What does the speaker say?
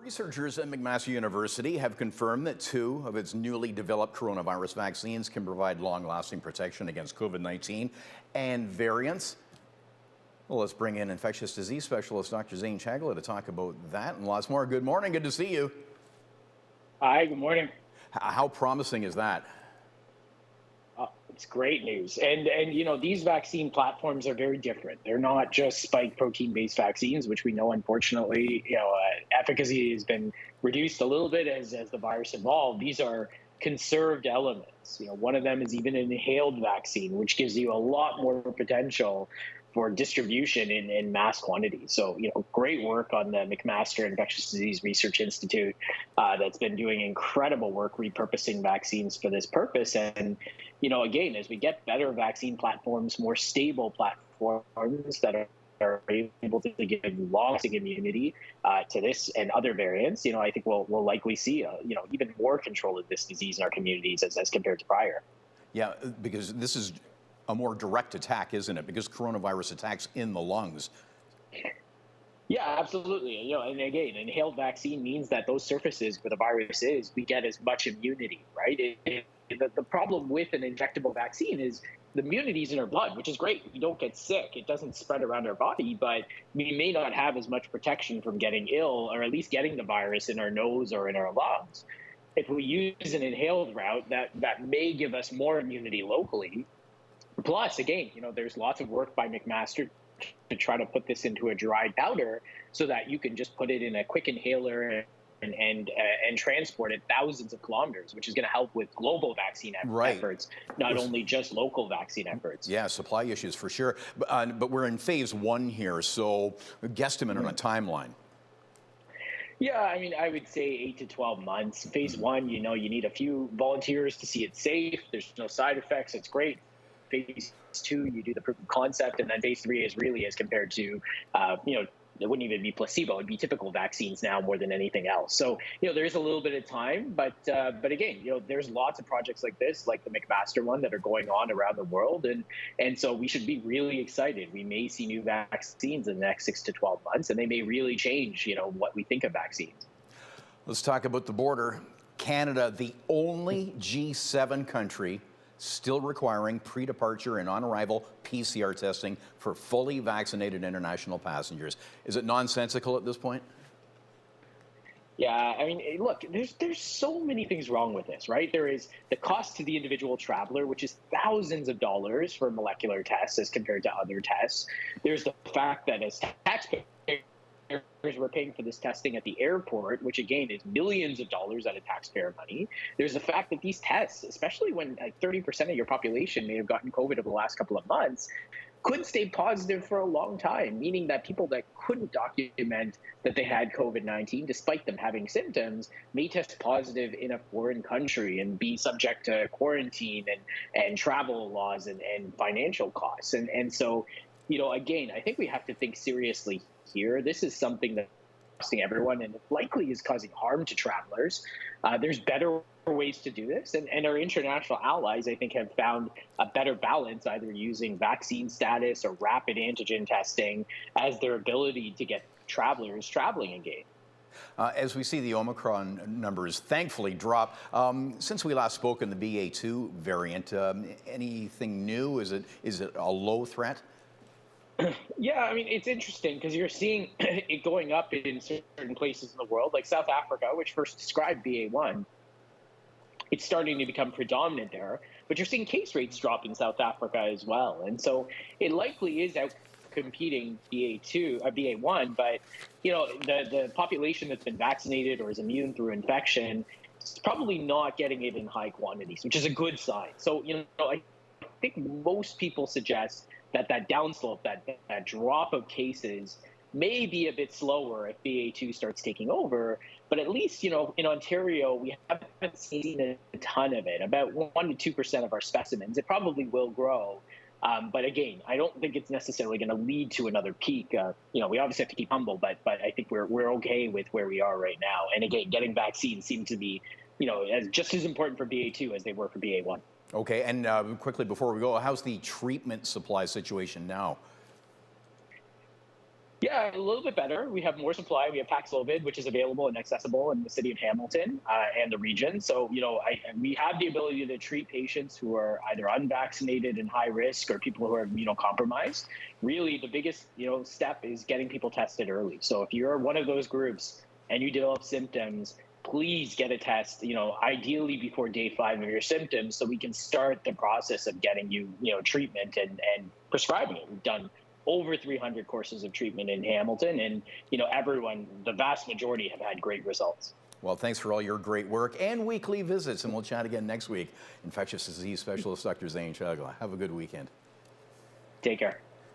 Researchers at McMaster University have confirmed that two of its newly developed coronavirus vaccines can provide long-lasting protection against COVID-19 and variants. Well, let's bring in infectious disease specialist Dr. Zain Chagla to talk about that and lots more. Good morning. Good to see you. Hi, good morning. How promising is that? It's great news. And these vaccine platforms are very different. They're not just spike protein based vaccines, which we know, unfortunately, efficacy has been reduced a little bit as the virus evolved. These are conserved elements. One of them is even an inhaled vaccine, which gives you a lot more potential for distribution in mass quantities. So, great work on the McMaster Infectious Disease Research Institute that's been doing incredible work repurposing vaccines for this purpose. And, again, as we get better vaccine platforms, more stable platforms that are able to give long-lasting immunity to this and other variants, I think we'll likely see, even more control of this disease in our communities as compared to prior. Yeah, because this is a more direct attack, isn't it? Because coronavirus attacks in the lungs. Yeah, absolutely. And again, inhaled vaccine means that those surfaces where the virus is, we get as much immunity, right? The problem with an injectable vaccine is the immunity is in our blood, which is great. We don't get sick. It doesn't spread around our body, but we may not have as much protection from getting ill, or at least getting the virus in our nose or in our lungs. If we use an inhaled route, that may give us more immunity locally. Plus, again, there's lots of work by McMaster to try to put this into a dried powder so that you can just put it in a quick inhaler and transport it thousands of kilometers, which is going to help with global vaccine efforts, not only just local vaccine efforts. Yeah, supply issues for sure. But we're in phase one here, so guesstimate on a timeline. Yeah, I would say 8 to 12 months. Phase one, you need a few volunteers to see it's safe. There's no side effects. It's great. Phase two, you do the proof of concept, and then phase three is really as compared to, it wouldn't even be placebo. It'd be typical vaccines now more than anything else. So, there is a little bit of time, but again, there's lots of projects like this, like the McMaster one, that are going on around the world. And so we should be really excited. We may see new vaccines in the next 6 to 12 months, and they may really change, what we think of vaccines. Let's talk about the border. Canada, the only G7 country still requiring pre-departure and on-arrival PCR testing for fully vaccinated international passengers. Is it nonsensical at this point? Yeah, look, there's so many things wrong with this, right? There is the cost to the individual traveler, which is thousands of dollars for molecular tests as compared to other tests. There's the fact that as taxpayers, we're paying for this testing at the airport, which again is millions of dollars out of taxpayer money. There's the fact that these tests, especially when 30% of your population may have gotten COVID over the last couple of months, could stay positive for a long time, meaning that people that couldn't document that they had COVID-19, despite them having symptoms, may test positive in a foreign country and be subject to quarantine and travel laws and financial costs. And so, again, I think we have to think seriously here. This is something that's costing everyone, and it likely is causing harm to travelers. There's better ways to do this, and our international allies, I think, have found a better balance, either using vaccine status or rapid antigen testing as their ability to get travelers traveling again. As we see the Omicron numbers thankfully drop, since we last spoke in the BA2 variant, anything new? Is it a low threat? Yeah, it's interesting because you're seeing it going up in certain places in the world, like South Africa, which first described BA1. It's starting to become predominant there, but you're seeing case rates drop in South Africa as well. And so it likely is out competing BA2 or BA1, but the population that's been vaccinated or is immune through infection is probably not getting it in high quantities, which is a good sign. So, I think most people suggest that downslope, that drop of cases may be a bit slower if BA2 starts taking over. But at least, in Ontario, we haven't seen a ton of it, about 1% to 2% of our specimens. It probably will grow. But again, I don't think it's necessarily going to lead to another peak. We obviously have to keep humble, but I think we're okay with where we are right now. And again, getting vaccines seem to be, just as important for BA2 as they were for BA1. Okay, and quickly before we go, how's the treatment supply situation now? Yeah, a little bit better. We have more supply. We have Paxlovid, which is available and accessible in the city of Hamilton and the region. So, we have the ability to treat patients who are either unvaccinated and high risk or people who are immunocompromised. Really, the biggest, step is getting people tested early. So if you're one of those groups and you develop symptoms, please get a test, ideally before day 5 of your symptoms, so we can start the process of getting you, treatment and prescribing it. We've done over 300 courses of treatment in Hamilton, and everyone, the vast majority, have had great results. Well, thanks for all your great work and weekly visits, and we'll chat again next week. Infectious disease specialist Dr. Zain Chagla. Have a good weekend. Take care.